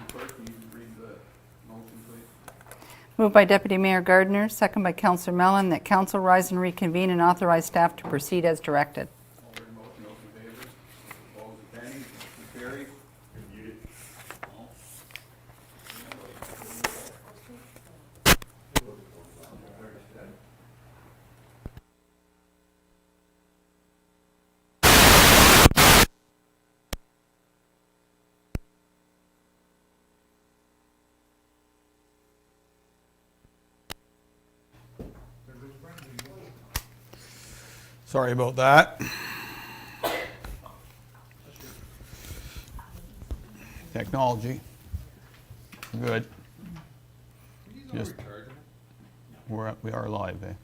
Clerk, can you read the motion, please? Moved by Deputy Mayor Gardner, second by Councillor Mellon, that council rise and reconvene and authorize staff to proceed as directed. All heard the motion, those in favor? Opposed, if any, motion carried. No. Sorry about that. Technology. Good. Just, we are live, eh?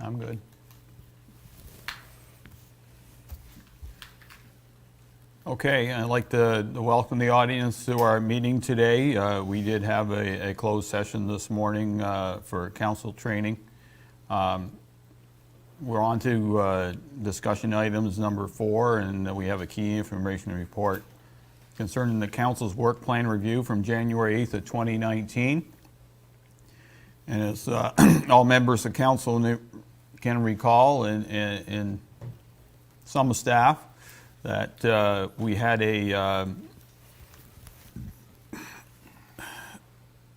I'm good. Okay, I'd like to welcome the audience to our meeting today. We did have a closed session this morning for council training. We're on to discussion items number 4, and we have a key information report concerning the council's work plan review from January 8th of 2019. And as all members of council can recall, and some staff, that we had a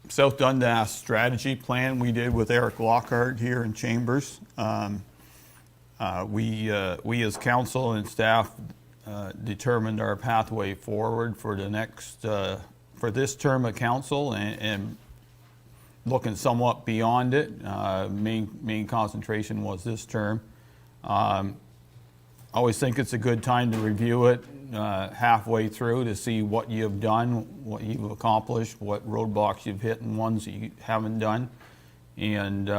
South Dundas strategy plan we did with Eric Lockhart here in Chambers. We as council and staff determined our pathway forward for the next for this term of council, and looking somewhat beyond it. Main concentration was this term. I always think it's a good time to review it halfway through to see what you've done, what you've accomplished, what roadblocks you've hit, and ones that you haven't done, and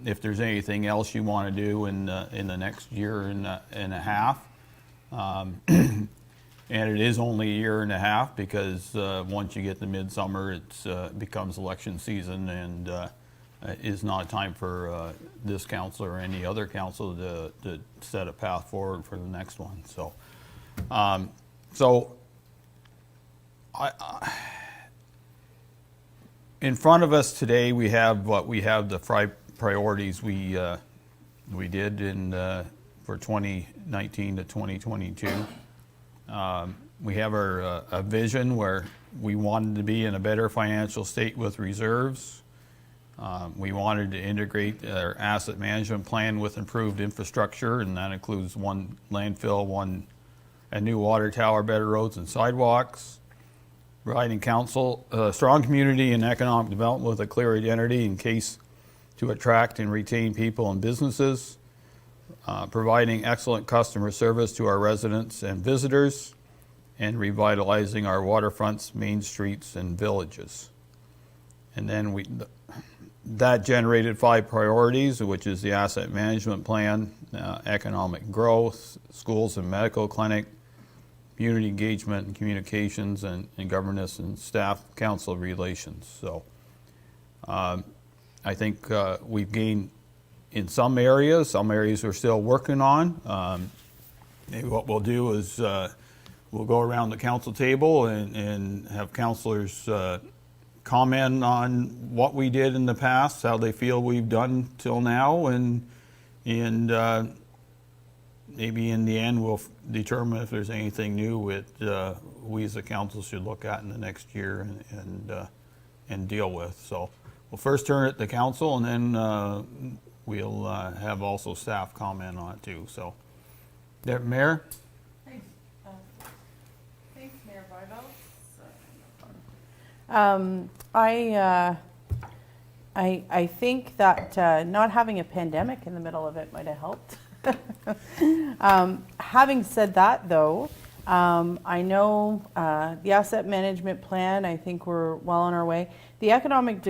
if there's anything else you want to do in the next year and a half. And it is only a year and a half, because once you get to midsummer, it becomes election season, and is not time for this council or any other council to set a path forward for the next one. So, in front of us today, we have the priorities we did for 2019 to 2022. We have a vision where we wanted to be in a better financial state with reserves. We wanted to integrate our asset management plan with improved infrastructure, and that includes one landfill, a new water tower, better roads and sidewalks, providing council strong community and economic development with a clear identity in case to attract and retain people and businesses, providing excellent customer service to our residents and visitors, and revitalizing our waterfronts, main streets, and villages. And then that generated 5 priorities, which is the asset management plan, economic growth, schools and medical clinic, community engagement and communications, and governance and staff council relations. So I think we've gained in some areas we're still working on. Maybe what we'll do is we'll go around the council table and have councillors comment on what we did in the past, how they feel we've done till now, and maybe in the end we'll determine if there's anything new that we as a council should look at in the next year and deal with. So we'll first turn it to council, and then we'll have also staff comment on it too. So, Mayor? Thanks, Mayor Bible. I think that not having a pandemic in the middle of it might have helped. Having said that, though, I know the asset management plan, I think we're well on our way. The economic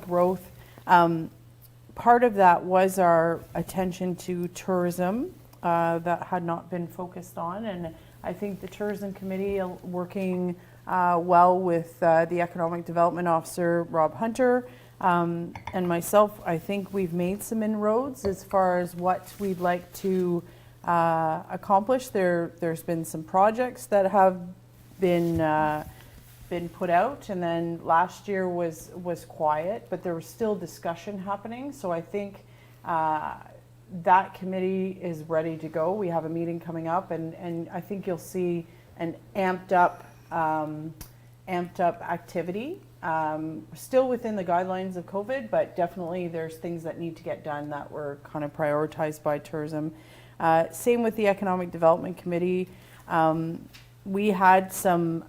growth, part of that was our attention to tourism that had not been focused on, and I think the tourism committee working well with the Economic Development Officer, Rob Hunter, and myself. I think we've made some inroads as far as what we'd like to accomplish. There's been some projects that have been put out, and then last year was quiet, but there was still discussion happening. So I think that committee is ready to go. We have a meeting coming up, and I think you'll see an amped up activity. Still within the guidelines of COVID, but definitely there's things that need to get done that were kind of prioritized by tourism. Same with the Economic Development Committee. We had some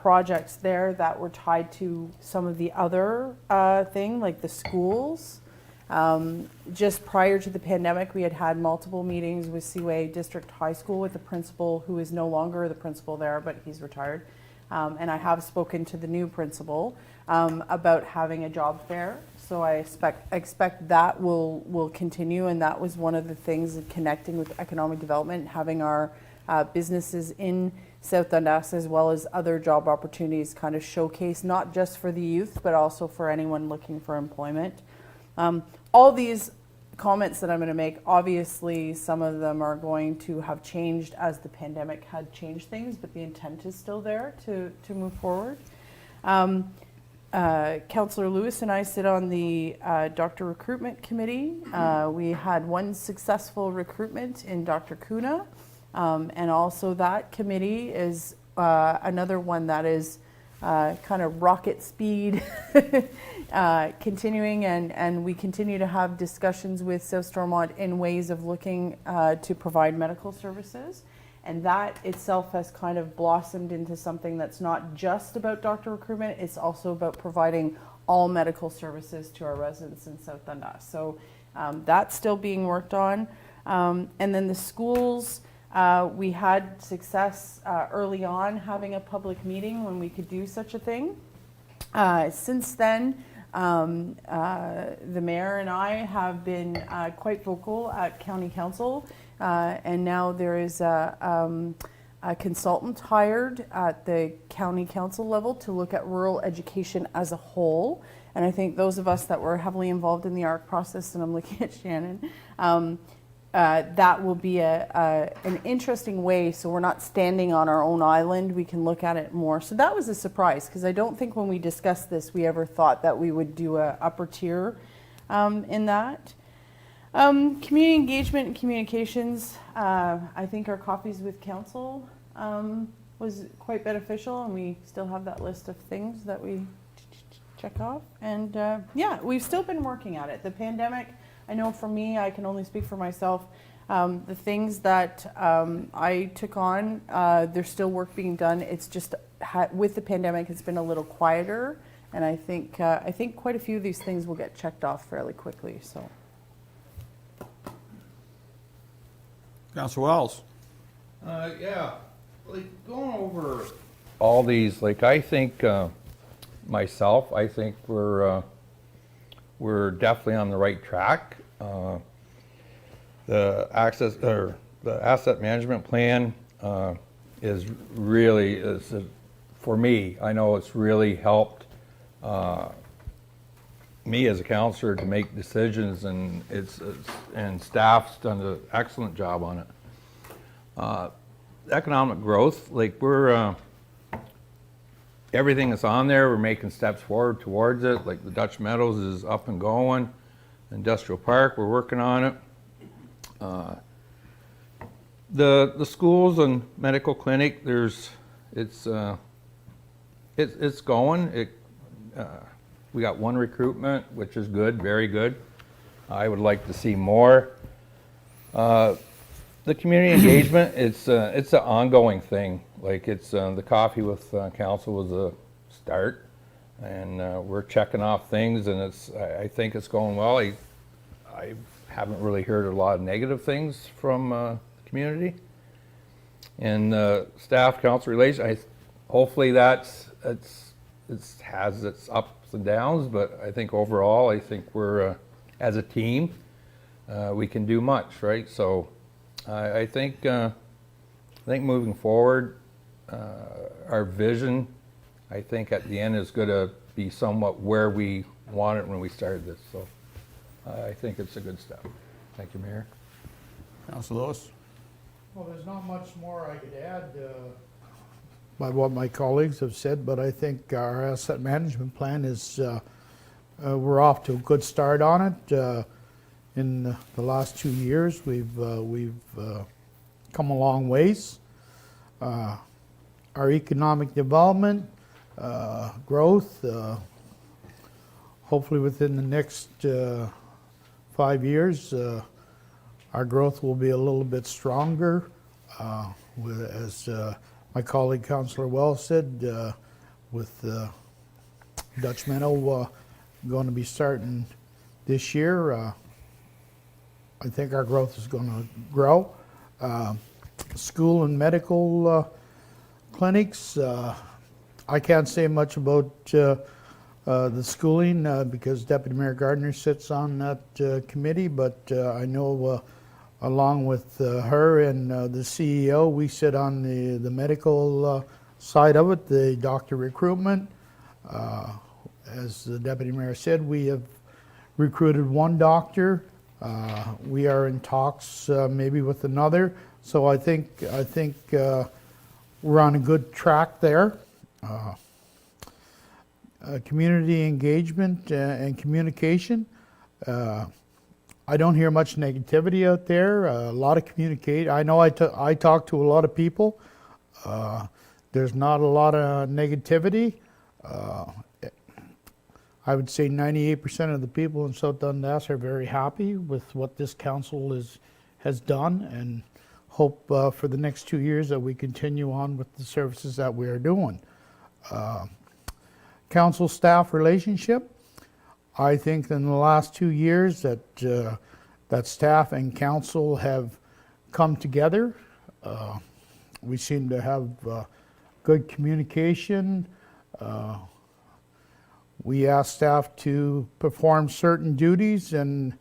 projects there that were tied to some of the other thing, like the schools. Just prior to the pandemic, we had multiple meetings with Seaway District High School with the principal, who is no longer the principal there, but he's retired. And I have spoken to the new principal about having a job fair. So I expect that will continue, and that was one of the things of connecting with economic development, having our businesses in South Dundas as well as other job opportunities kind of showcase, not just for the youth, but also for anyone looking for employment. All these comments that I'm going to make, obviously some of them are going to have changed as the pandemic had changed things, but the intent is still there to move forward. Councillor Lewis and I sit on the Doctor Recruitment Committee. We had one successful recruitment in Dr. Kuna, and also that committee is another one that is kind of rocket speed continuing, and we continue to have discussions with South Stormont in ways of looking to provide medical services. And that itself has kind of blossomed into something that's not just about doctor recruitment, it's also about providing all medical services to our residents in South Dundas. So that's still being worked on. And then the schools, we had success early on having a public meeting when we could do such a thing. Since then, the mayor and I have been quite vocal at County Council, and now there is a consultant hired at the County Council level to look at rural education as a whole. And I think those of us that were heavily involved in the ARC process, and I'm looking at Shannon, that will be an interesting way, so we're not standing on our own island. We can look at it more. So that was a surprise, because I don't think when we discussed this we ever thought that we would do a upper tier in that. Community engagement and communications, I think our coffees with council was quite beneficial, and we still have that list of things that we check off. And yeah, we've still been working at it. The pandemic, I know for me, I can only speak for myself, the things that I took on, there's still work being done. It's just with the pandemic, it's been a little quieter, and I think quite a few of these things will get checked off fairly quickly. So, Councillor Wells. Yeah, like going over all these, like I think myself, I think we're definitely on the right track. The asset management plan is really for me. I know it's really helped me as a counselor to make decisions, and and staff's done an excellent job on it. Economic growth, like everything that's on there, we're making steps forward towards it. Like the Dutch Meadows is up and going. Industrial Park, we're working on it. The schools and medical clinic, it's going. We got one recruitment, which is good, very good. I would like to see more. The community engagement, it's an ongoing thing. Like the coffee with council was a start, and we're checking off things, and I think it's going well. I haven't really heard a lot of negative things from the community. And staff council relations, hopefully it has its ups and downs, but I think overall, I think we're as a team, we can do much, right? So I think moving forward, our vision I think at the end is going to be somewhat where we wanted when we started this. So I think it's a good step. Thank you, Mayor. Councilor Lewis? Well, there's not much more I could add by what my colleagues have said, but I think our asset management plan is, we're off to a good start on it. In the last 2 years, we've come a long ways. Our economic development, growth, hopefully within the next 5 years, our growth will be a little bit stronger. As my colleague Councillor Wells said, with Dutch Meadow going to be starting this year, I think our growth is going to grow. School and medical clinics, I can't say much about the schooling because Deputy Mayor Gardner sits on that committee, but I know along with her and the CEO, we sit on the medical side of it, the doctor recruitment. As the Deputy Mayor said, we have recruited one doctor. We are in talks maybe with another. So I think we're on a good track there. Community engagement and communication. I don't hear much negativity out there. A lot of communicate. I know I talk to a lot of people. There's not a lot of negativity. I would say 98% of the people in South Dundas are very happy with what this council has done, and hope for the next 2 years that we continue on with the services that we are doing. Council staff relationship. I think in the last 2 years that staff and council have come together. We seem to have good communication. We ask staff to perform certain duties, and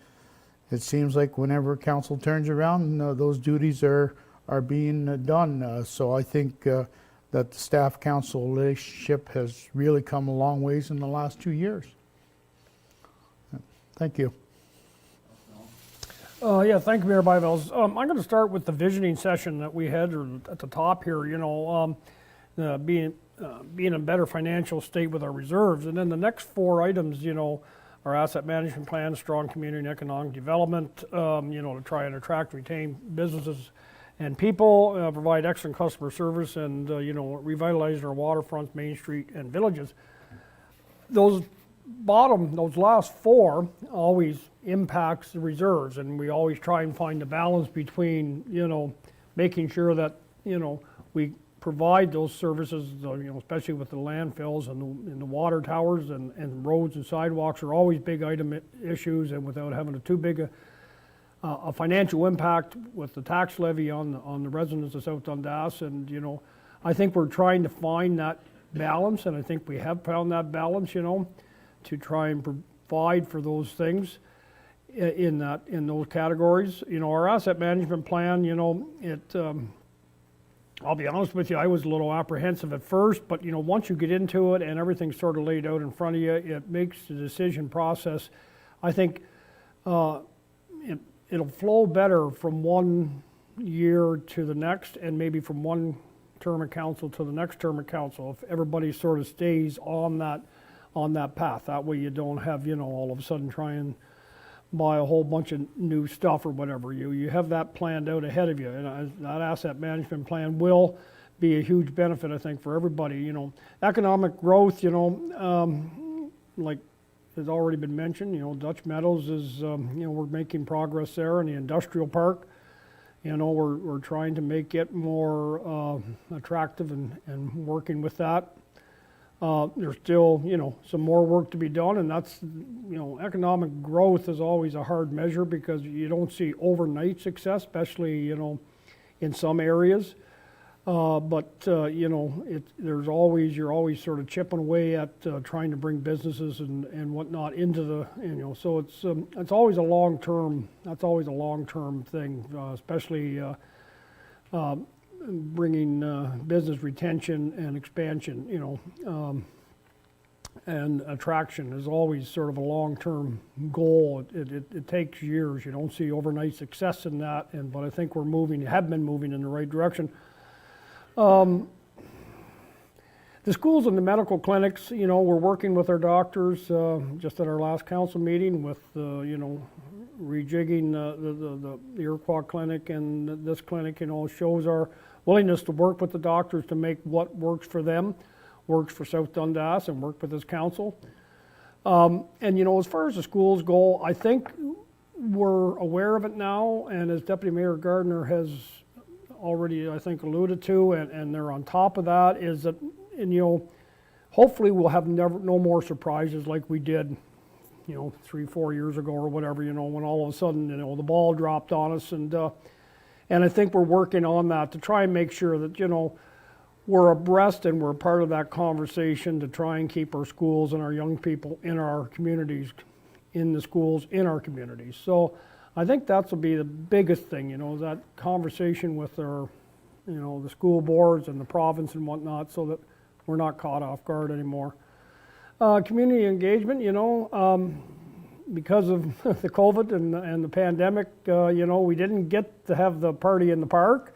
it seems like whenever council turns around, those duties are being done. So I think that the staff-council relationship has really come a long ways in the last 2 years. Thank you. Yeah, thank you, Mayor Byvells. I'm going to start with the visioning session that we had at the top here, being in a better financial state with our reserves. And then the next 4 items, our asset management plan, strong community and economic development, to try and attract, retain businesses and people, provide excellent customer service, and, revitalize our waterfronts, Main Street, and villages. Those last 4 always impacts the reserves, and we always try and find the balance between, making sure that, we provide those services, especially with the landfills and the water towers and roads and sidewalks are always big item issues, and without having too big a financial impact with the tax levy on the residents of South Dundas. And, I think we're trying to find that balance, and I think we have found that balance, to try and provide for those things in those categories. Our asset management plan, I'll be honest with you, I was a little apprehensive at first, but once you get into it and everything's sort of laid out in front of you, it makes the decision process, I think, it'll flow better from one year to the next, and maybe from one term of council to the next term of council, if everybody sort of stays on that path. That way you don't have, all of a sudden try and buy a whole bunch of new stuff or whatever. You have that planned out ahead of you, and that asset management plan will be a huge benefit, I think, for everybody. Economic growth, like has already been mentioned, Dutch Meadows is, we're making progress there in the industrial park. We're trying to make it more attractive and working with that. There's still, some more work to be done, and that's, economic growth is always a hard measure because you don't see overnight success, especially, in some areas. You're always sort of chipping away at trying to bring businesses and whatnot into the, so it's always a long-term, that's always a long-term thing, especially bringing business retention and expansion, and attraction is always sort of a long-term goal. It takes years. You don't see overnight success in that, but I think have been moving in the right direction. The schools and the medical clinics, we're working with our doctors, just at our last council meeting with, rejigging the Iroquois clinic and this clinic, shows our willingness to work with the doctors to make what works for them, works for South Dundas, and work with this council. And, as far as the schools go, I think we're aware of it now, and as Deputy Mayor Gardner has already, I think, alluded to, and they're on top of that, is that, hopefully we'll have no more surprises like we did, 3-4 years ago or whatever, when all of a sudden, the ball dropped on us. And I think we're working on that to try and make sure that, we're abreast and we're part of that conversation to try and keep our schools and our young people in our communities, in the schools, in our communities. So I think that's will be the biggest thing, that conversation with our, the school boards and the province and whatnot, so that we're not caught off guard anymore. Community engagement, because of the COVID and the pandemic, we didn't get to have the party in the park.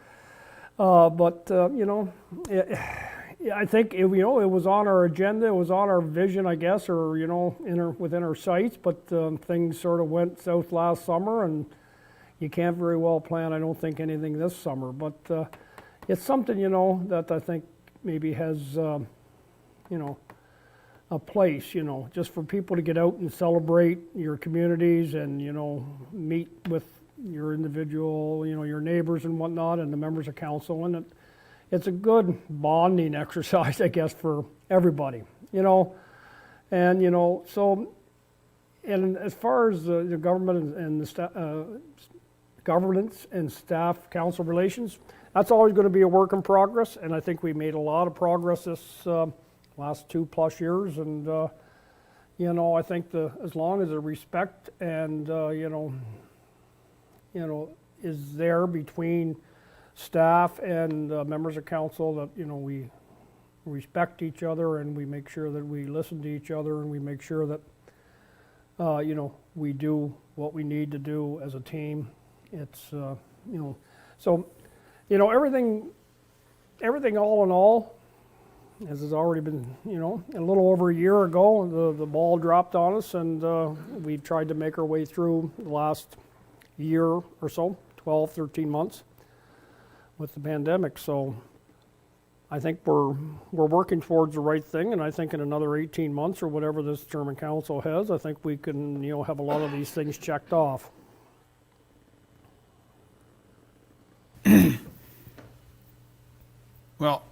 But I think it was on our agenda, it was on our vision, I guess, or within our sights. But things sort of went south last summer, and you can't very well plan, I don't think, anything this summer. But it's something that I think maybe has a place, just for people to get out and celebrate your communities and meet with your individual, your neighbors and whatnot, and the members of council, and it's a good bonding exercise, I guess, for everybody, and so, and as far as the government and the governance and staff council relations, that's always going to be a work in progress, and I think we made a lot of progress this last 2+ years, and I think as long as the respect and is there between staff and members of council, that we respect each other and we make sure that we listen to each other and we make sure that we do what we need to do as a team. It's so everything all in all, as has already been, a little over a year ago, the ball dropped on us, and we tried to make our way through the last year or so, 12, 13 months with the pandemic. So I think we're working towards the right thing, and I think in another 18 months or whatever this term in council has, I think we can, have a lot of these things checked off. Well,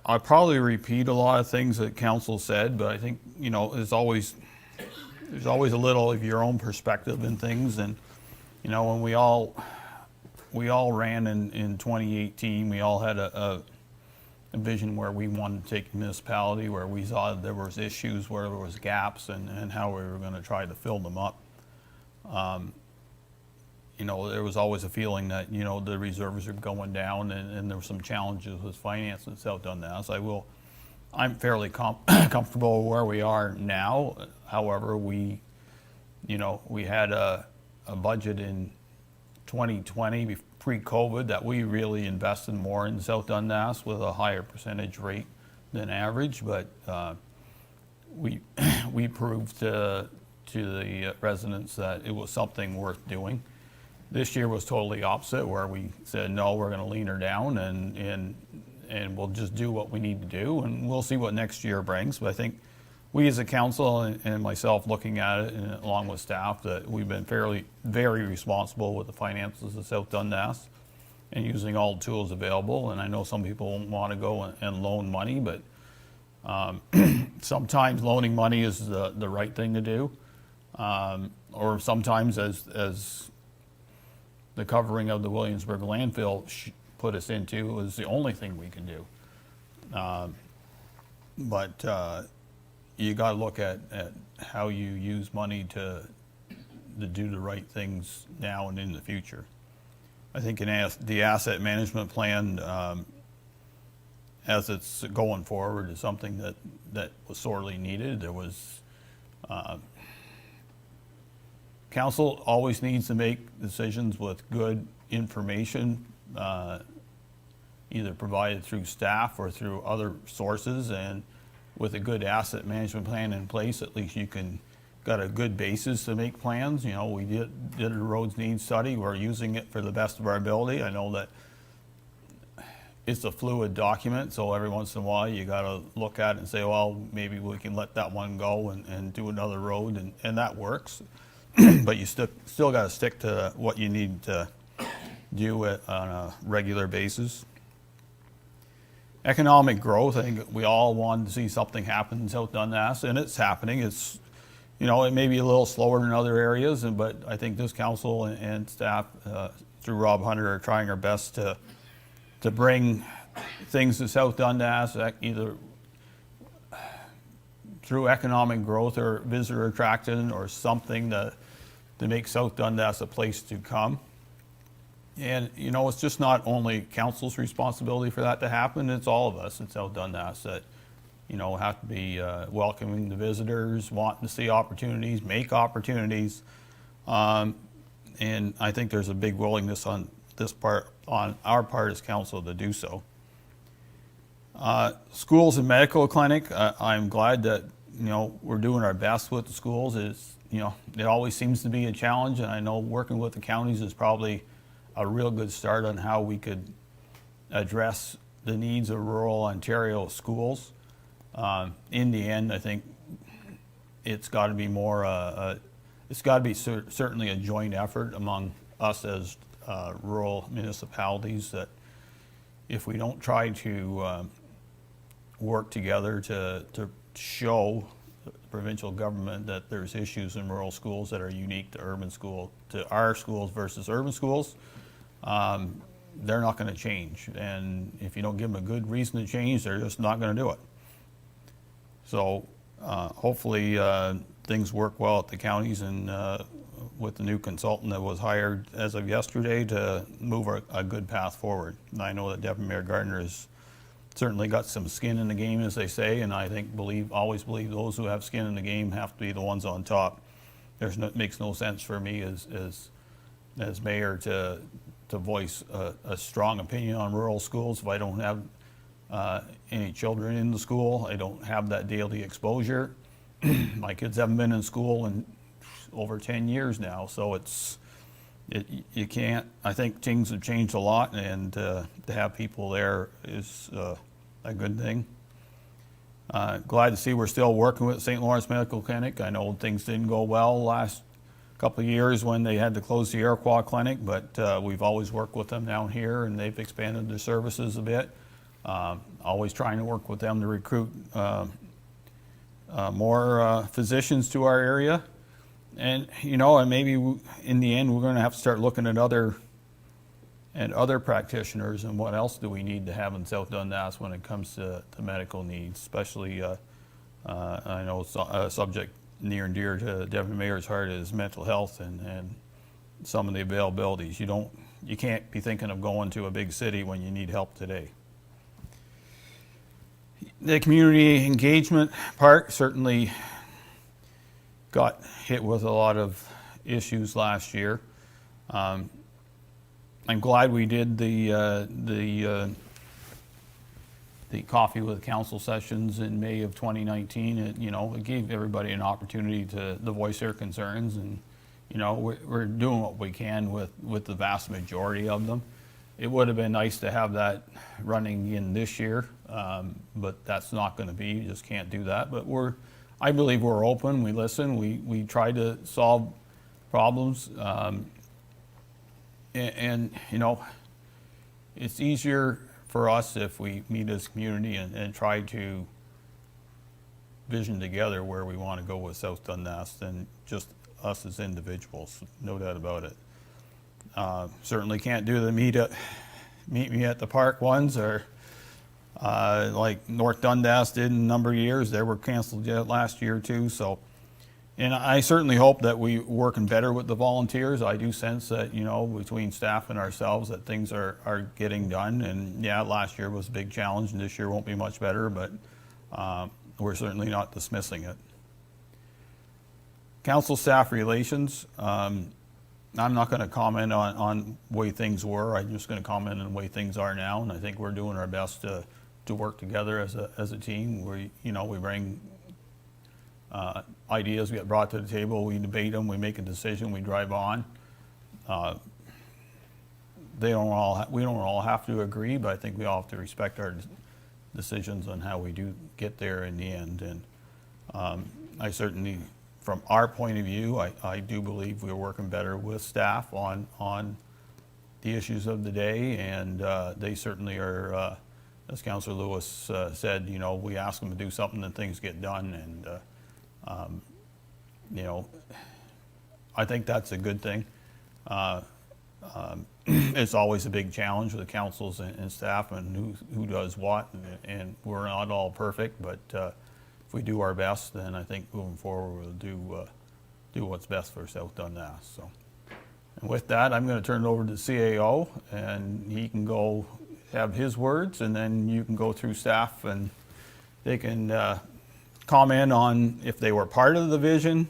I'll probably repeat a lot of things that council said, but I think, there's always a little of your own perspective in things. And, when we all ran in 2018, we all had a vision where we wanted to take municipality, where we saw there was issues, where there was gaps, and how we were going to try to fill them up. There was always a feeling that, the reserves are going down, and there were some challenges with finance in South Dundas. I'm fairly comfortable where we are now. However, we had a budget in 2020 pre-COVID that we really invested more in South Dundas with a higher percentage rate than average, but we proved to the residents that it was something worth doing. This year was totally opposite, where we said, no, we're going to lean her down and we'll just do what we need to do, and we'll see what next year brings. But I think we as a council and myself looking at it, and along with staff, that we've been very responsible with the finances of South Dundas and using all the tools available. And I know some people want to go and loan money, but sometimes loaning money is the right thing to do. Or sometimes, as the covering of the Williamsburg landfill put us into, is the only thing we can do. But you got to look at how you use money to do the right things now and in the future. I think the asset management plan, as it's going forward, is something that was sorely needed. There was, council always needs to make decisions with good information, either provided through staff or through other sources, and with a good asset management plan in place, at least you got a good basis to make plans. You know, we did a roads needs study. We're using it for the best of our ability. I know that it's a fluid document, so every once in a while you got to look at it and say, well, maybe we can let that one go and do another road, and that works. But you still got to stick to what you need to do it on a regular basis. Economic growth, I think we all want to see something happen in South Dundas, and it's happening. It's, you know, it may be a little slower than other areas, but I think this council and staff through Rob Hunter are trying our best to bring things to South Dundas, either through economic growth or visitor attraction or something to make South Dundas a place to come. And, you know, it's just not only council's responsibility for that to happen, it's all of us in South Dundas that, you know, have to be welcoming the visitors, wanting to see opportunities, make opportunities. And I think there's a big willingness on our part as council to do so. Schools and medical clinic, I'm glad that, you know, we're doing our best with the schools. It's, you know, it always seems to be a challenge, and I know working with the counties is probably a real good start on how we could address the needs of rural Ontario schools. In the end, I think it's got to be more, it's got to be certainly a joint effort among us as rural municipalities, that if we don't try to work together to show the provincial government that there's issues in rural schools that are unique to our schools versus urban schools, they're not going to change. And if you don't give them a good reason to change, they're just not going to do it. So hopefully things work well at the counties, and with the new consultant that was hired as of yesterday to move a good path forward. And I know that Deputy Mayor Gardner has certainly got some skin in the game, as they say, and I think always believe those who have skin in the game have to be the ones on top. It makes no sense for me as mayor to voice a strong opinion on rural schools if I don't have any children in the school. I don't have that daily exposure. My kids haven't been in school in over 10 years now, so you can't. I think things have changed a lot, and to have people there is a good thing. Glad to see we're still working with St. Lawrence Medical Clinic. I know things didn't go well last couple of years when they had to close the Iroquois Clinic, but we've always worked with them down here, and they've expanded their services a bit. Always trying to work with them to recruit more physicians to our area. And, you know, and maybe in the end we're going to have to start looking at other practitioners and what else do we need to have in South Dundas when it comes to medical needs, especially I know it's a subject near and dear to the Deputy Mayor's heart is mental health and some of the availabilities. You can't be thinking of going to a big city when you need help today. The community engagement part certainly got hit with a lot of issues last year. I'm glad we did the coffee with council sessions in May of 2019. It gave everybody an opportunity to voice their concerns, and we're doing what we can with the vast majority of them. It would have been nice to have that running in this year, but that's not going to be. You just can't do that. But I believe we're open. We listen. We try to solve problems, and it's easier for us if we meet as a community and try to vision together where we want to go with South Dundas than just us as individuals. No doubt about it. Certainly can't do the meet me at the park ones, or like North Dundas did in a number of years. They were canceled last year too. So And I certainly hope that we're working better with the volunteers. I do sense that, between staff and ourselves, that things are getting done. And yeah, last year was a big challenge, and this year won't be much better, but we're certainly not dismissing it. Council staff relations, I'm not going to comment on the way things were. I'm just going to comment on the way things are now, and I think we're doing our best to work together as a team. We bring ideas get brought to the table, we debate them, we make a decision, we drive on. We don't all have to agree, but I think we all have to respect our decisions on how we do get there in the end. And I certainly, from our point of view, I do believe we're working better with staff on the issues of the day, and they certainly are, as Councillor Lewis said, we ask them to do something and things get done, and I think that's a good thing. It's always a big challenge with the councils and staff and who does what, and we're not all perfect, but if we do our best, then I think moving forward we'll do what's best for South Dundas. So, and with that, I'm going to turn it over to the CAO, and he can go have his words, and then you can go through staff and they can comment on if they were part of the vision,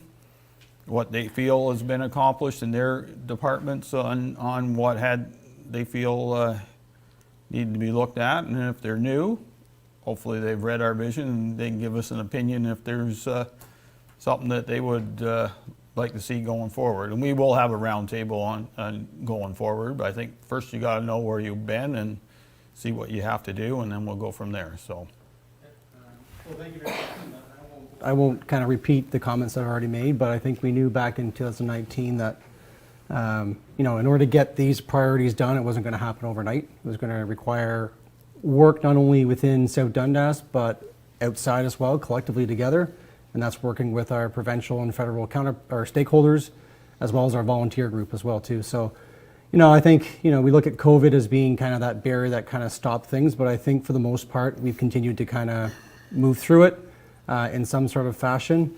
what they feel has been accomplished in their departments on what they feel needed to be looked at, and if they're new, hopefully they've read our vision and they can give us an opinion if there's something that they would like to see going forward. And we will have a round table on going forward, but I think first you got to know where you've been and see what you have to do, and then we'll go from there. So. Well, thank you very much. I won't kind of repeat the comments I've already made, but I think we knew back in 2019 that, in order to get these priorities done, it wasn't going to happen overnight. It was going to require work not only within South Dundas, but outside as well, collectively together. And that's working with our provincial and federal our stakeholders, as well as our volunteer group as well, too. So, I think, we look at COVID as being kind of that barrier that kind of stopped things, but I think for the most part, we've continued to kind of move through it in some sort of fashion.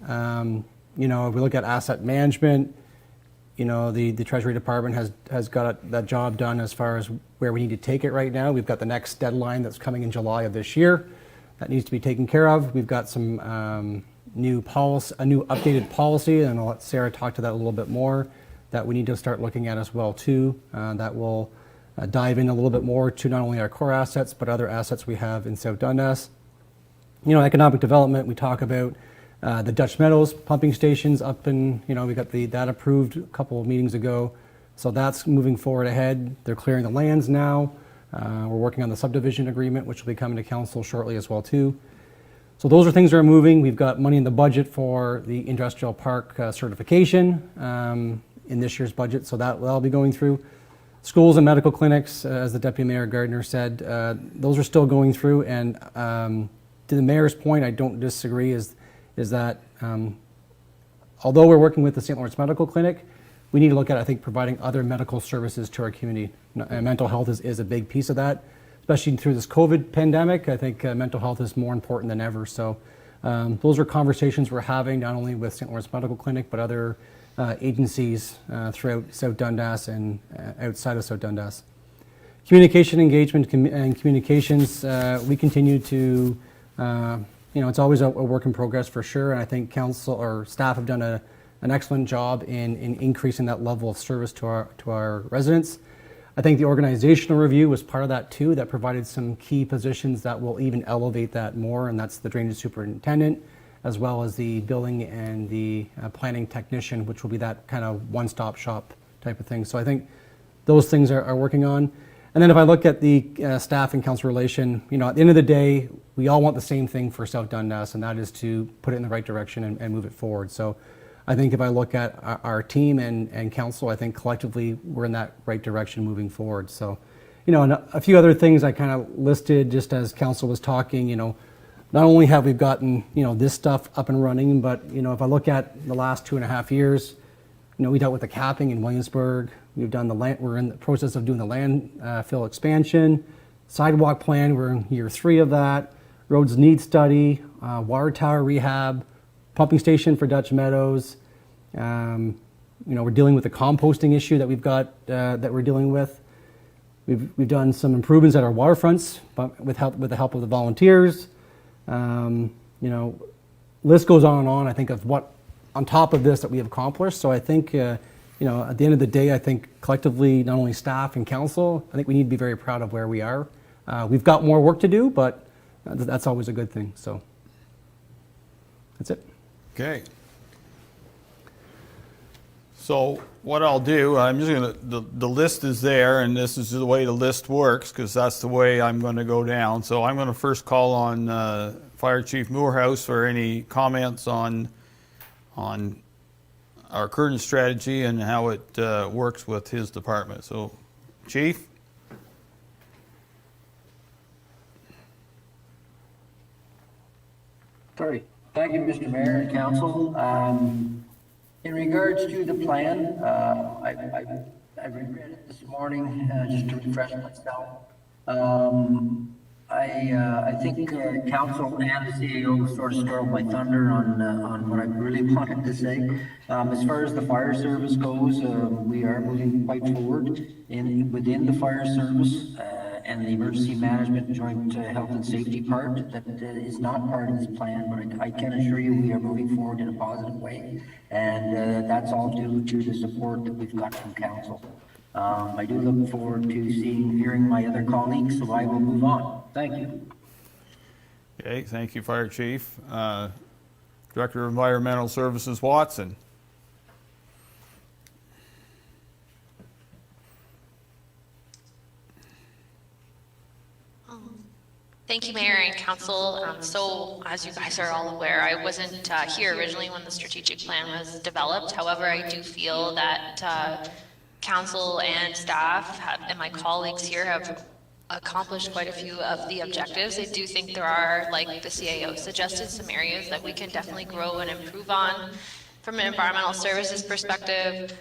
If we look at asset management, the Treasury Department has got that job done as far as where we need to take it right now. We've got the next deadline that's coming in July of this year that needs to be taken care of. We've got some a new updated policy, and I'll let Sarah talk to that a little bit more, that we need to start looking at as well too. That will dive in a little bit more to not only our core assets, but other assets we have in South Dundas. Economic development, we talk about the Dutch Meadows pumping stations up in, we got that approved a couple of meetings ago. So that's moving forward ahead. They're clearing the lands now. We're working on the subdivision agreement, which will be coming to council shortly as well too. So those are things that are moving. We've got money in the budget for the industrial park certification in this year's budget, so that'll be going through. Schools and medical clinics, as the Deputy Mayor Gardner said, those are still going through, and to the Mayor's point, I don't disagree, is that although we're working with the St. Lawrence Medical Clinic, we need to look at, I think, providing other medical services to our community. Mental health is a big piece of that, especially through this COVID pandemic. I think mental health is more important than ever. So those are conversations we're having, not only with St. Lawrence Medical Clinic, but other agencies throughout South Dundas and outside of South Dundas. Communication, engagement, and communications, we continue to it's always a work in progress for sure, and I think council or staff have done an excellent job in increasing that level of service to our residents. I think the organizational review was part of that too, that provided some key positions that will even elevate that more, and that's the drainage superintendent, as well as the building and the planning technician, which will be that kind of one-stop shop type of thing. So I think those things are working on. And then if I look at the staff and council relation, at the end of the day, we all want the same thing for South Dundas, and that is to put it in the right direction and move it forward. So I think if I look at our team and council, I think collectively we're in that right direction moving forward. So, and a few other things I kind of listed just as council was talking, not only have we gotten, this stuff up and running, but, if I look at the last 2.5 years, we dealt with the capping in Williamsburg. We're in the process of doing the landfill expansion, sidewalk plan, we're in year 3 of that, roads need study, water tower rehab, pumping station for Dutch Meadows. We're dealing with the composting issue that we've got that we're dealing with. We've done some improvements at our waterfronts, but with the help of the volunteers. List goes on and on. I think of what on top of this that we have accomplished. So I think at the end of the day, I think collectively, not only staff and council, I think we need to be very proud of where we are. We've got more work to do, but that's always a good thing. So that's it. Okay. So what I'll do, I'm just gonna, the list is there, and this is the way the list works, because that's the way I'm gonna go down. So I'm gonna first call on Fire Chief Moorhouse for any comments on our current strategy and how it works with his department. So, Chief? Sorry. Thank you, Mr. Mayor and Council. In regards to the plan, I reread it this morning just to refresh myself. I think Council and the CAO sort of stole my thunder on what I really wanted to say. As far as the fire service goes, we are moving quite forward within the fire service. And the emergency management joint health and safety part that is not part of this plan, but I can assure you we are moving forward in a positive way, and that's all due to the support that we've got from council. I do look forward to hearing my other colleagues, so I will move on. Thank you. Okay, thank you, Fire Chief. Director of Environmental Services, Watson. Thank you, Mayor and Council. So, as you guys are all aware, I wasn't here originally when the strategic plan was developed. However, I do feel that Council and staff and my colleagues here have accomplished quite a few of the objectives. I do think there are, like the CAO suggested, some areas that we can definitely grow and improve on. From an environmental services perspective,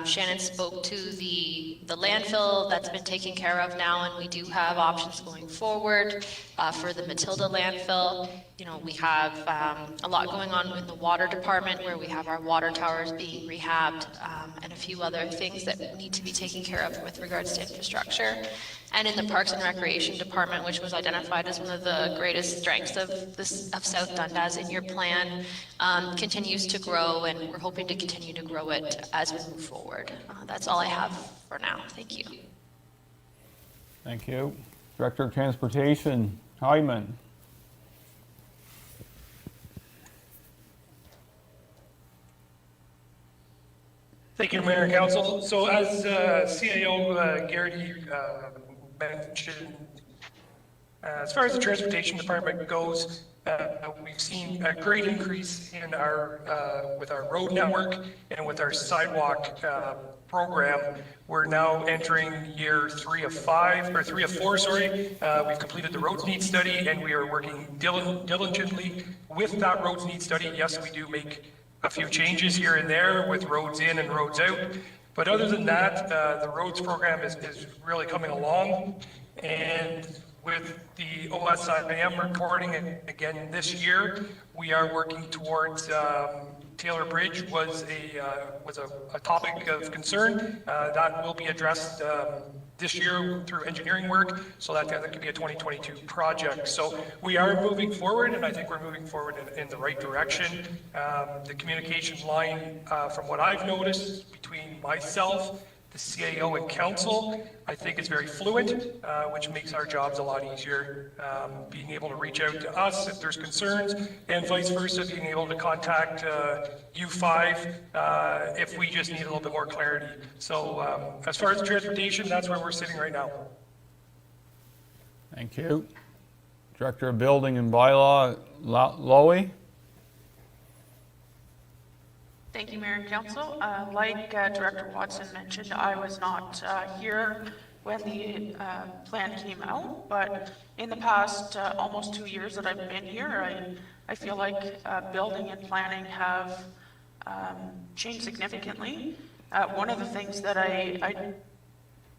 Shannon spoke to the landfill that's been taken care of now, and we do have options going forward for the Matilda landfill. We have a lot going on in the water department, where we have our water towers being rehabbed and a few other things that need to be taken care of with regards to infrastructure. And in the Parks and Recreation Department, which was identified as one of the greatest strengths of South Dundas in your plan, continues to grow, and we're hoping to continue to grow it as we move forward. That's all I have for now. Thank you. Thank you. Director of Transportation, Hyman. Thank you, Mayor and Council. So as CAO Garrity mentioned, as far as the Transportation Department goes, we've seen a great increase in with our road network and with our sidewalk program. We're now entering year 3 of 4, sorry. We've completed the roads need study, and we are working diligently with that roads need study. Yes, we do make a few changes here and there with roads in and roads out. But other than that, the roads program is really coming along. And with the OSIM reporting, and again this year, we are working towards Taylor Bridge was a topic of concern. That will be addressed this year through engineering work, so that could be a 2022 project. So we are moving forward, and I think we're moving forward in the right direction. The communication line, from what I've noticed between myself, the CAO and council, I think is very fluent, which makes our jobs a lot easier. Being able to reach out to us if there's concerns, and vice versa, being able to contact U5 if we just need a little bit more clarity. So as far as transportation, that's where we're sitting right now. Thank you. Director of Building and Bylaw, Lowy. Thank you, Mayor and Council. Like Director Watson mentioned, I was not here when the plan came out, but in the past almost 2 years that I've been here, I feel like building and planning have changed significantly. One of the things that I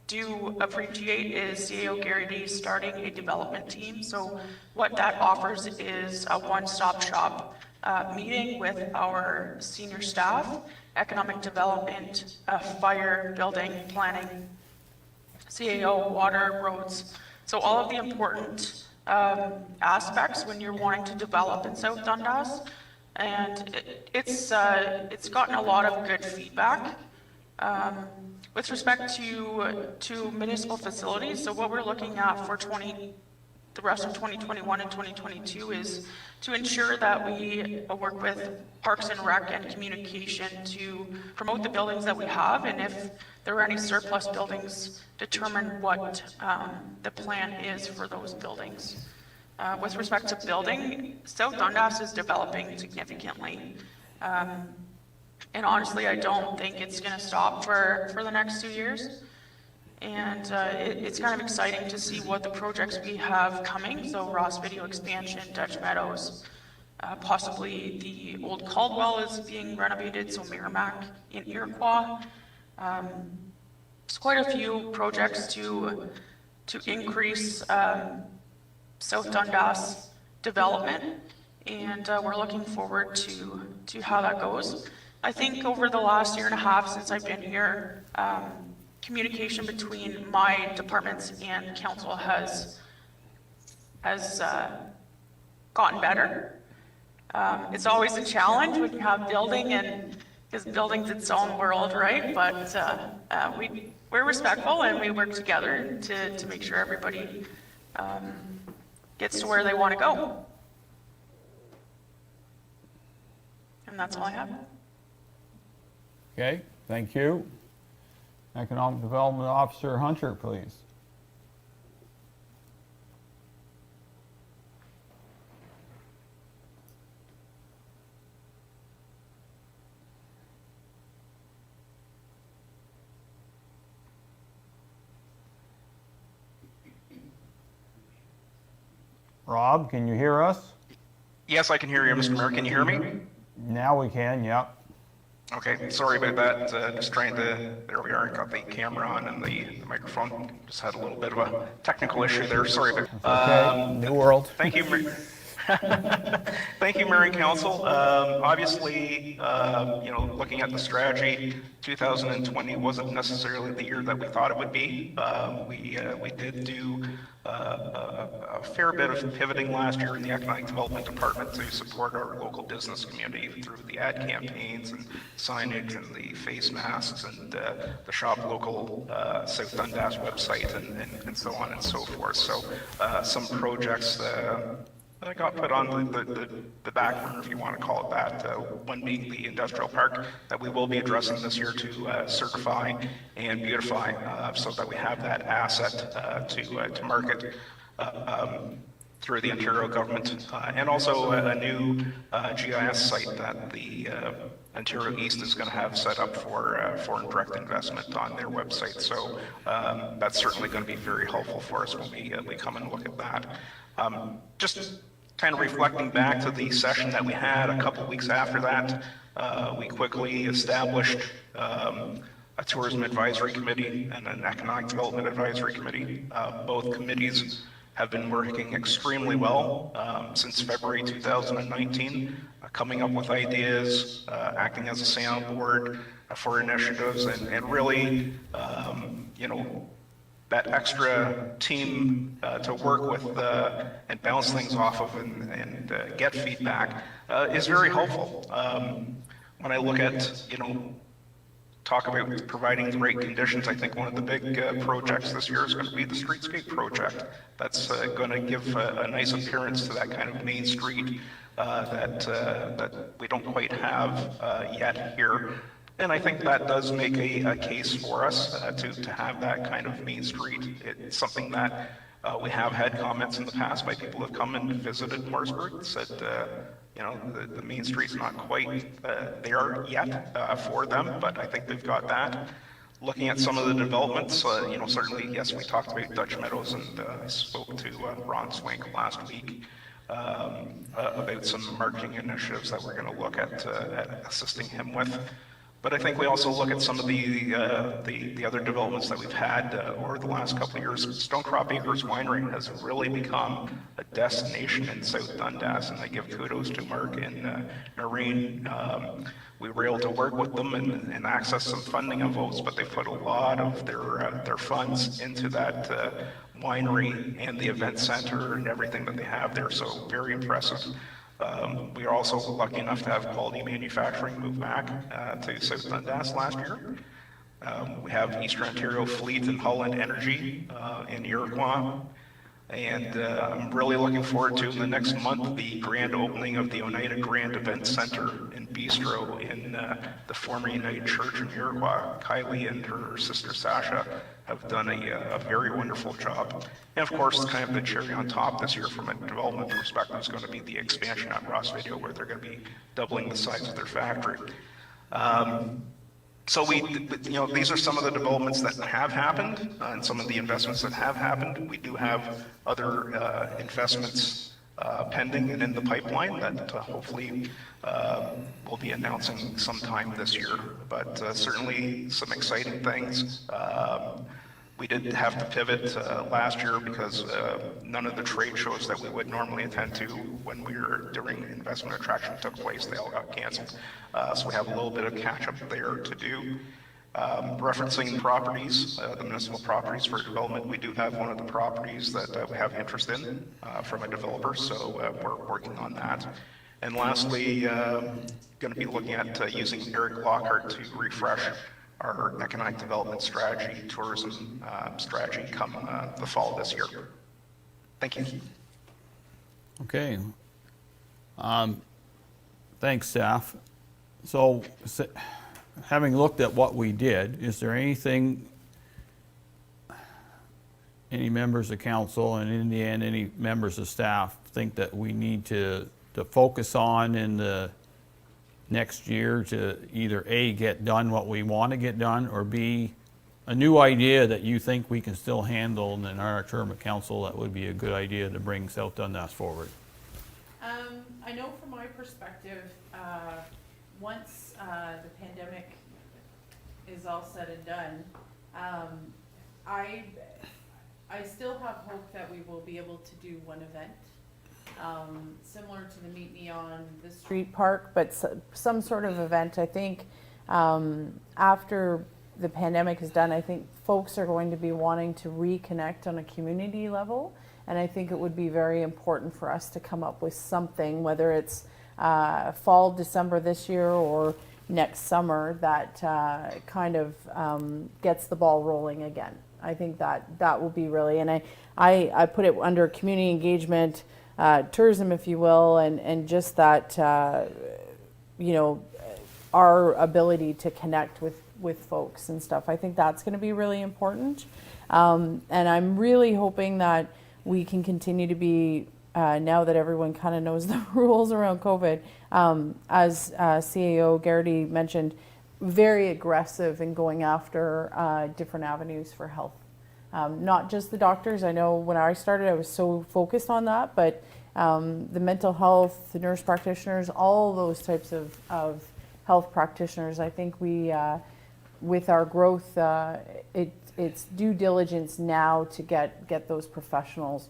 do appreciate is CAO Garrity starting a development team. So what that offers is a one-stop shop meeting with our senior staff, economic development, fire, building, planning, CAO, water, roads. So all of the important aspects when you're wanting to develop in South Dundas. And it's gotten a lot of good feedback. With respect to municipal facilities, so what we're looking at for the rest of 2021 and 2022 is to ensure that we work with Parks and Rec and communication to promote the buildings that we have, and if there are any surplus buildings, determine what the plan is for those buildings. With respect to building, South Dundas is developing significantly. And honestly, I don't think it's going to stop for the next 2 years. And it's kind of exciting to see what the projects we have coming. So Ross Video expansion, Dutch Meadows, possibly the old Caldwell is being renovated, so Merrimack in Iroquois. There's quite a few projects to increase South Dundas development, and we're looking forward to how that goes. I think over the last year and a half since I've been here, communication between my departments and council has gotten better. It's always a challenge when you have building, and because building's its own world, right? But we're respectful and we work together to make sure everybody gets to where they want to go. And that's all I have. Okay, thank you. Economic Development Officer Hunter, please. Rob, can you hear us? Yes, I can hear you, Mr. Mayor. Can you hear me? Now we can, yep. Okay, sorry about that. Just trying to, there we are, got the camera on and the microphone. Just had a little bit of a technical issue there. Sorry about Okay, new world. Thank you, thank you, Mayor and Council. Obviously, looking at the strategy, 2020 wasn't necessarily the year that we thought it would be. We did do a fair bit of pivoting last year in the Economic Development Department to support our local business community through the ad campaigns and signage and the face masks and the Shop Local South Dundas website and so on and so forth. So some projects that got put on the back burner, if you want to call it that, one being the industrial park that we will be addressing this year to certify and beautify so that we have that asset to market through the Ontario government, and also a new GIS site that the Ontario East is going to have set up for foreign direct investment on their website. So that's certainly going to be very helpful for us when we come and look at that. Just kind of reflecting back to the session that we had a couple weeks after that, we quickly established a tourism advisory committee and an economic development advisory committee. Both committees have been working extremely well since February 2019, coming up with ideas, acting as a soundboard for initiatives, and really, that extra team to work with and bounce things off of and get feedback is very helpful. When I look at, talk about providing the right conditions, I think one of the big projects this year is going to be the streetscape project. That's going to give a nice appearance to that kind of main street that we don't quite have yet here. And I think that does make a case for us to have that kind of main street. It's something that we have had comments in the past by people who have come and visited Mooresburg, said, the main street's not quite there yet for them, but I think they've got that. Looking at some of the developments, certainly, yes, we talked about Dutch Meadows, and I spoke to Ron Swank last week about some marketing initiatives that we're going to look at assisting him with. But I think we also look at some of the other developments that we've had over the last couple of years. Stonecrop Acres Winery has really become a destination in South Dundas, and I give kudos to Mark and Noreen. We were able to work with them and access some funding of those, but they put a lot of their funds into that winery and the event center and everything that they have there. So very impressive. We are also lucky enough to have Quality Manufacturing move back to South Dundas last year. We have Eastern Ontario Fleet and Holland Energy in Iroquois. And I'm really looking forward to, in the next month, the grand opening of the Oneida Grand Event Center and Bistro in the former United Church in Iroquois. Kylie and her sister Sasha have done a very wonderful job. And of course, kind of the cherry on top this year from a development perspective is going to be the expansion at Ross Video, where they're going to be doubling the size of their factory. So these are some of the developments that have happened and some of the investments that have happened. We do have other investments pending and in the pipeline that hopefully we'll be announcing sometime this year. But certainly some exciting things. We did have to pivot last year because none of the trade shows that we would normally attend to when we were doing investment attraction took place. They all got canceled. So we have a little bit of catch up there to do. Referencing properties, the municipal properties for development, we do have one of the properties that we have interest in from a developer, so we're working on that. And lastly, going to be looking at using Eric Lockhart to refresh our economic development strategy, tourism strategy come the fall of this year. Thank you. Okay. Thanks, staff. So, having looked at what we did, is there anything any members of council and in the end any members of staff think that we need to focus on in the next year to either A, get done what we want to get done, or B, a new idea that you think we can still handle and in our term of council that would be a good idea to bring South Dundas forward? I know from my perspective, once the pandemic is all said and done, I still have hope that we will be able to do one event. Similar to the Meet Me on the Street Park, but some sort of event. I think after the pandemic is done, I think folks are going to be wanting to reconnect on a community level, and I think it would be very important for us to come up with something, whether it's fall, December this year or next summer, that kind of gets the ball rolling again. I think that will be really, and I put it under community engagement, tourism, if you will, and just that, our ability to connect with folks and stuff. I think that's going to be really important. And I'm really hoping that we can continue to be, now that everyone kind of knows the rules around COVID, as CAO Garrity mentioned, very aggressive in going after different avenues for health. Not just the doctors. I know when I started, I was so focused on that, but the mental health, the nurse practitioners, all those types of health practitioners, I think we, with our growth, it's due diligence now to get those professionals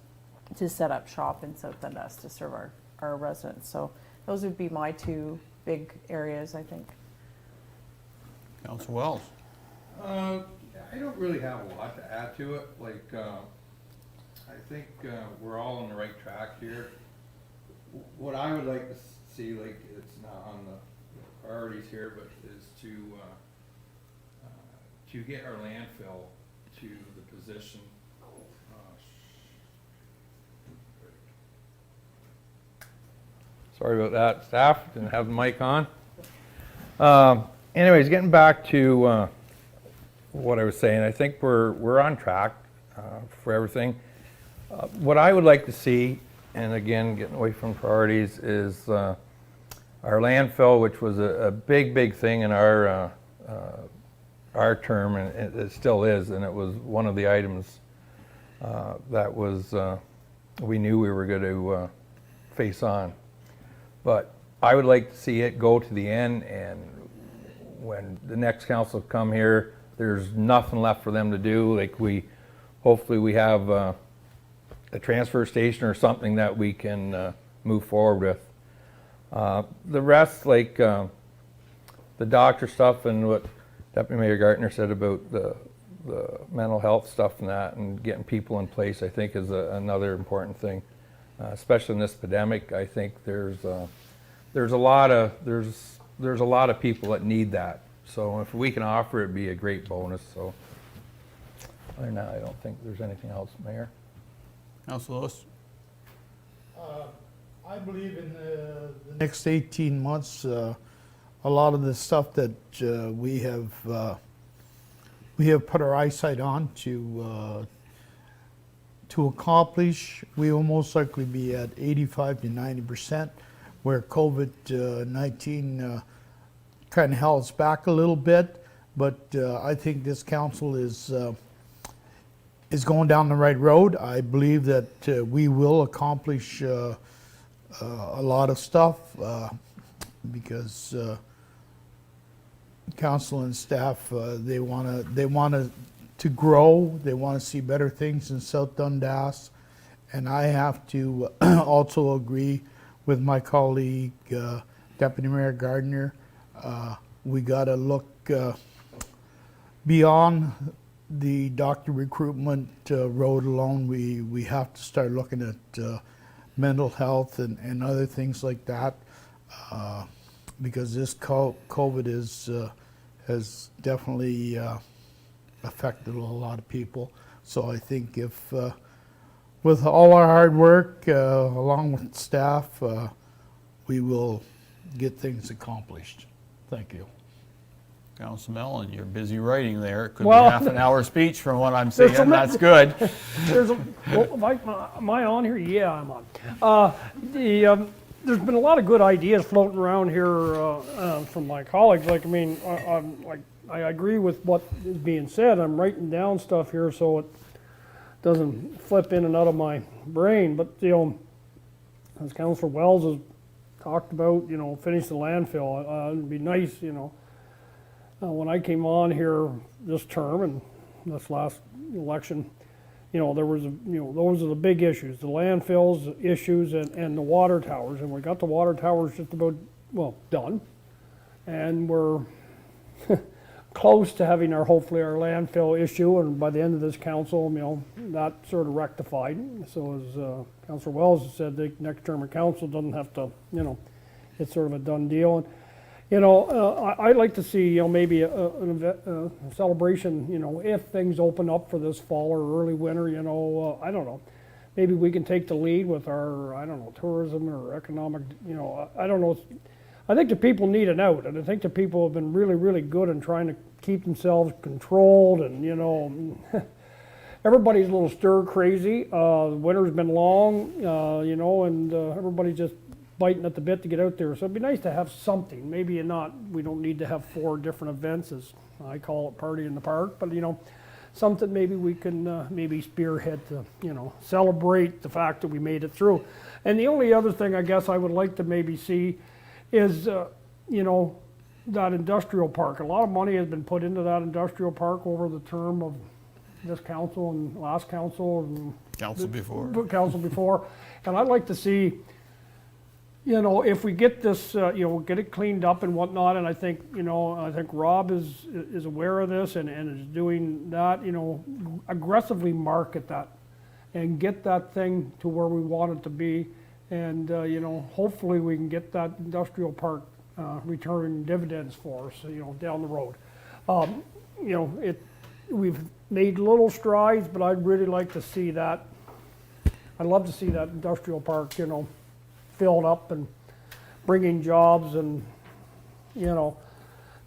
to set up shop in South Dundas to serve our residents. So those would be my two big areas, I think. Councilor Wells. I don't really have a lot to add to it. Like, I think we're all on the right track here. What I would like to see, like, it's not on the priorities here, but is to get our landfill to the position. Sorry about that, staff. Didn't have the mic on. Anyways, getting back to what I was saying, I think we're on track for everything. What I would like to see, and again, getting away from priorities, is our landfill, which was a big thing in our term, and it still is, and it was one of the items that was we knew we were going to face on. But I would like to see it go to the end, and when the next council come here, there's nothing left for them to do. Like hopefully we have a transfer station or something that we can move forward with. The rest, like the doctor stuff and what Deputy Mayor Gartner said about the mental health stuff and that, and getting people in place, I think is another important thing. Especially in this pandemic, I think there's a lot of people that need that. So if we can offer it, it'd be a great bonus. So other than that, I don't think there's anything else, Mayor. Councilor Lewis? I believe in the next 18 months, a lot of the stuff that we have put our eyesight on to accomplish, we will most likely be at 85 to 90%, where COVID-19 kind of held us back a little bit. But I think this council is going down the right road. I believe that we will accomplish a lot of stuff because council and staff they want to grow. They want to see better things in South Dundas, and I have to also agree with my colleague Deputy Mayor Gardner. We got to look beyond the doctor recruitment road alone. We have to start looking at mental health and other things like that, because this COVID has definitely affected a lot of people. So I think if with all our hard work along with staff, we will get things accomplished. Thank you. Councilor Mellon, you're busy writing there. It could Well, be half an hour speech from what I'm saying. some- That's good. Am I on here? Yeah, I'm on. There's been a lot of good ideas floating around here from my colleagues. Like, I mean, I agree with what is being said. I'm writing down stuff here so it doesn't flip in and out of my brain. But, as Councillor Wells has talked about, finish the landfill. It'd be nice, when I came on here this term and this last election, there was, those are the big issues, the landfills issues and the water towers. And we got the water towers just about, done. And we're close to having hopefully our landfill issue. And by the end of this council, that sort of rectified. So as Councillor Wells has said, the next term of council doesn't have to, it's sort of a done deal. And, I'd like to see, maybe a celebration, if things open up for this fall or early winter, I don't know. Maybe we can take the lead with our, tourism or economic, I don't know. I think the people need an out, and I think the people have been really, really good in trying to keep themselves controlled, and, everybody's a little stir crazy. The winter's been long, and everybody's just biting at the bit to get out there. So it'd be nice to have something. Maybe we don't need to have 4 different events, as I call it, party in the park, but something maybe we can maybe spearhead to, celebrate the fact that we made it through. And the only other thing I guess I would like to maybe see is, that industrial park. A lot of money has been put into that industrial park over the term of this council and last council and Council before. And I'd like to see, if we get this, get it cleaned up and whatnot, and I think Rob is aware of this and is doing that, aggressively market that and get that thing to where we want it to be. And, hopefully we can get that industrial park returning dividends for us, down the road. We've made little strides, but I'd really like to see that. I'd love to see that industrial park, filled up and bringing jobs and,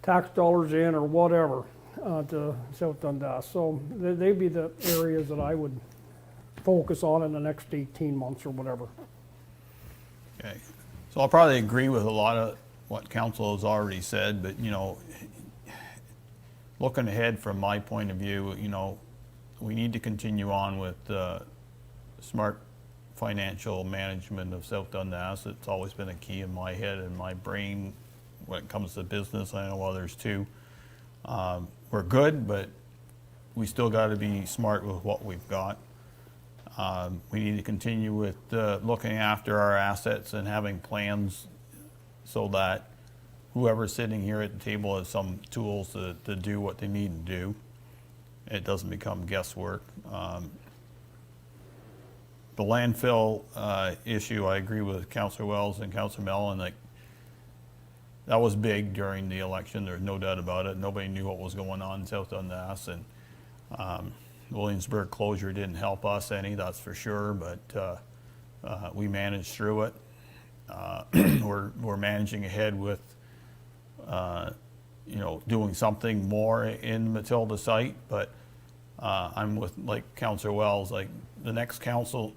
tax dollars in or whatever to South Dundas. So they'd be the areas that I would focus on in the next 18 months or whatever. Okay. So I'll probably agree with a lot of what council has already said, but, looking ahead from my point of view, we need to continue on with smart financial management of South Dundas. It's always been a key in my head and my brain when it comes to business. I know others too. We're good, but we still got to be smart with what we've got. We need to continue with looking after our assets and having plans so that whoever's sitting here at the table has some tools to do what they need to do. It doesn't become guesswork. The landfill issue, I agree with Councillor Wells and Councillor Mellon that was big during the election. There's no doubt about it. Nobody knew what was going on in South Dundas, and Williamsburg closure didn't help us any, that's for sure, but we managed through it. We're managing ahead with doing something more in the Matilda site, but I'm with, like Councillor Wells, like the next council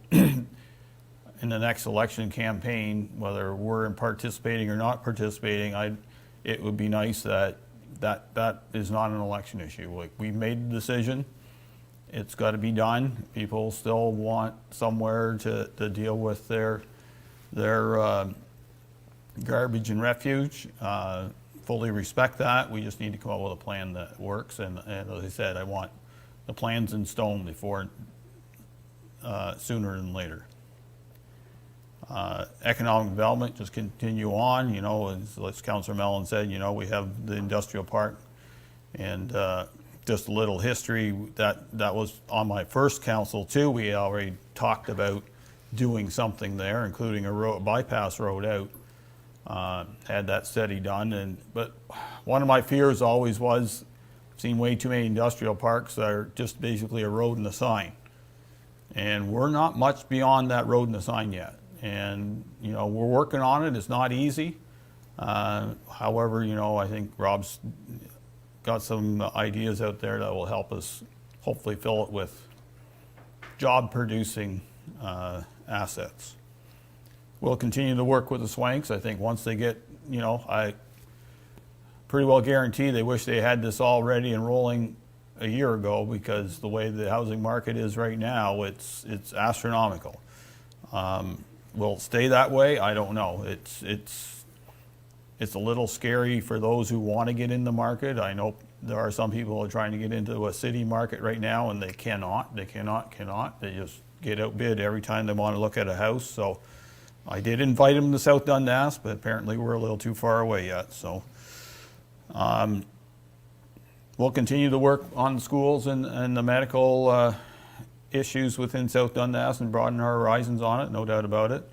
in the next election campaign, whether we're participating or not participating, it would be nice that is not an election issue. Like, we made the decision, it's got to be done. People still want somewhere to deal with their garbage and refuge. Fully respect that. We just need to come up with a plan that works. And as I said, I want the plans in stone before sooner than later. Economic development, just continue on. As Councillor Mellon said, we have the industrial park, and just a little history, that was on my first council too. We already talked about doing something there, including a bypass road out. Had that study done, but one of my fears always was, I've seen way too many industrial parks that are just basically a road and a sign, and we're not much beyond that road and a sign yet. And we're working on it. It's not easy. However, I think Rob's got some ideas out there that will help us hopefully fill it with job-producing assets. We'll continue to work with the Swanks. I think once they get, I pretty well guarantee they wish they had this all ready and rolling a year ago, because the way the housing market is right now, it's astronomical. Will it stay that way? I don't know. It's a little scary for those who want to get in the market. I know there are some people who are trying to get into a city market right now, and they cannot. They cannot. They just get outbid every time they want to look at a house. So I did invite them to South Dundas, but apparently we're a little too far away yet. So we'll continue to work on the schools and the medical issues within South Dundas and broaden our horizons on it, no doubt about it.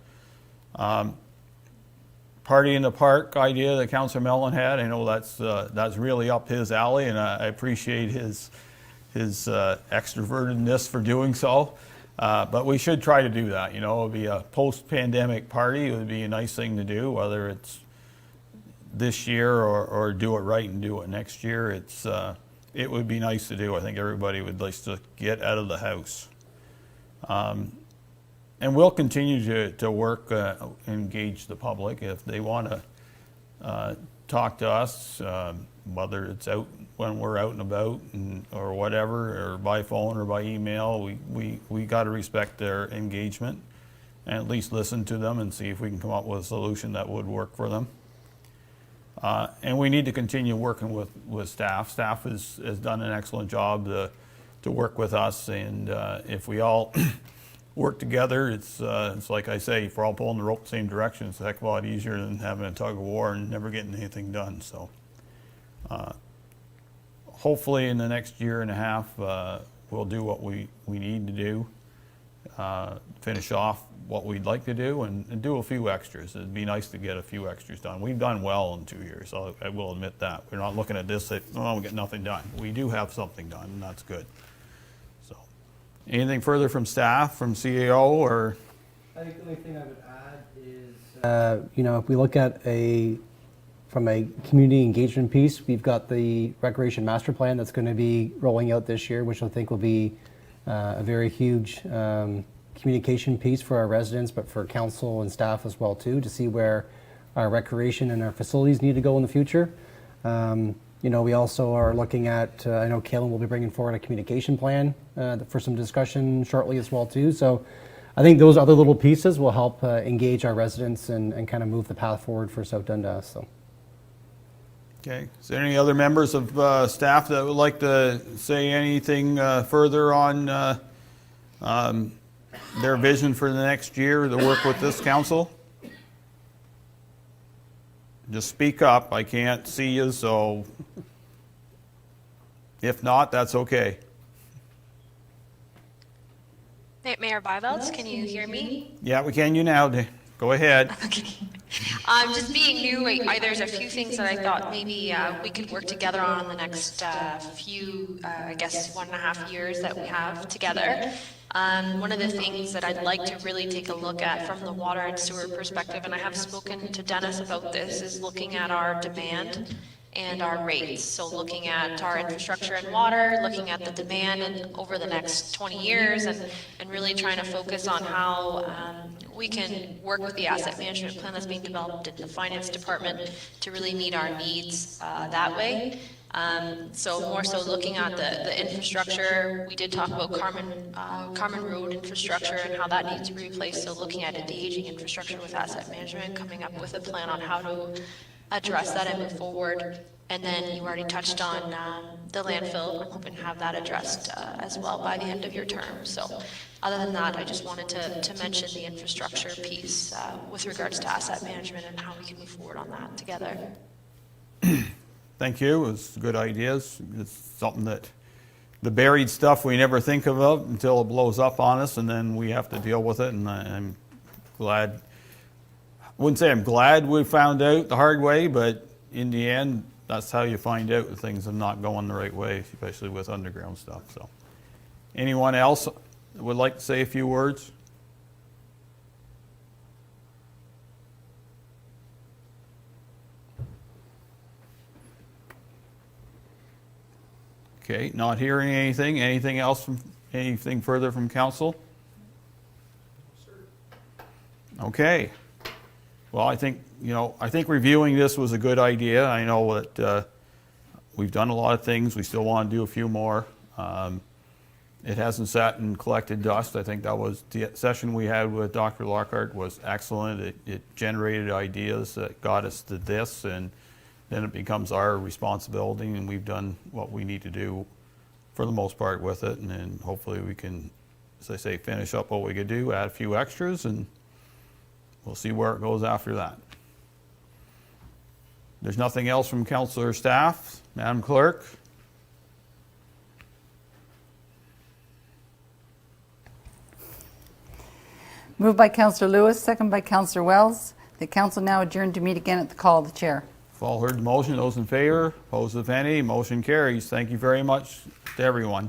Party in the park idea that Councillor Mellon had, I know that's really up his alley, and I appreciate his extrovertedness for doing so. But we should try to do that. It would be a post-pandemic party. It would be a nice thing to do, whether it's this year or do it right and do it next year. It would be nice to do. I think everybody would like to get out of the house. And we'll continue to work, engage the public if they want to talk to us, whether it's out when we're out and about or whatever, or by phone or by email. We got to respect their engagement and at least listen to them and see if we can come up with a solution that would work for them. And we need to continue working with staff. Staff has done an excellent job to work with us, and if we all work together, it's like I say, if we're all pulling the rope the same direction, it's a heck of a lot easier than having a tug of war and never getting anything done. So hopefully in the next year and a half, we'll do what we need to do, finish off what we'd like to do, and do a few extras. It'd be nice to get a few extras done. We've done well in 2 years, I will admit that. We're not looking at this and say, oh, we get nothing done. We do have something done, and that's good. So, anything further from staff, from CAO, or? I think the only thing I would add is, if we look at from a community engagement piece, we've got the Recreation Master Plan that's going to be rolling out this year, which I think will be a very huge communication piece for our residents, but for council and staff as well too, to see where our recreation and our facilities need to go in the future. We also are looking at, I know Kaylin will be bringing forward a communication plan for some discussion shortly as well too. So I think those other little pieces will help engage our residents and kind of move the path forward for South Dundas. So. Okay, is there any other members of staff that would like to say anything further on their vision for the next year to work with this council? Just speak up, I can't see you, so if not, that's okay. Mayor Byvelds, can you hear me? Yeah, we can you now. Go ahead. Okay. Just being new, there's a few things that I thought maybe we could work together on in the next few, I guess, 1.5 years that we have together. One of the things that I'd like to really take a look at from the water and sewer perspective, and I have spoken to Dennis about this, is looking at our demand and our rates. So looking at our infrastructure and water, looking at the demand and over the next 20 years, and really trying to focus on how we can work with the asset management plan that's being developed in the finance department to really meet our needs that way. So more so looking at the infrastructure. We did talk about Carmen Road infrastructure and how that needs to be replaced. So looking at the aging infrastructure with asset management, coming up with a plan on how to address that and move forward. And then you already touched on the landfill. I'm hoping to have that addressed as well by the end of your term. So other than that, I just wanted to mention the infrastructure piece with regards to asset management and how we can move forward on that together. Thank you. It was good ideas. It's something that the buried stuff we never think of until it blows up on us, and then we have to deal with it. And I'm glad. I wouldn't say I'm glad we found out the hard way, but in the end, that's how you find out that things are not going the right way, especially with underground stuff. So, anyone else would like to say a few words? Okay, not hearing anything. Anything else anything further from council? Okay. Well, I think reviewing this was a good idea. I know that we've done a lot of things. We still want to do a few more. It hasn't sat and collected dust. I think that was the session we had with Dr. Lockhart was excellent. It generated ideas that got us to this, and then it becomes our responsibility, and we've done what we need to do for the most part with it, and then hopefully we can, as I say, finish up what we could do, add a few extras, and we'll see where it goes after that. There's nothing else from council or staff. Madam Clerk? Moved by Councillor Lewis, second by Councillor Wells. The council now adjourned to meet again at the call of the chair. If all heard the motion, those in favor, opposed if any, motion carries. Thank you very much to everyone.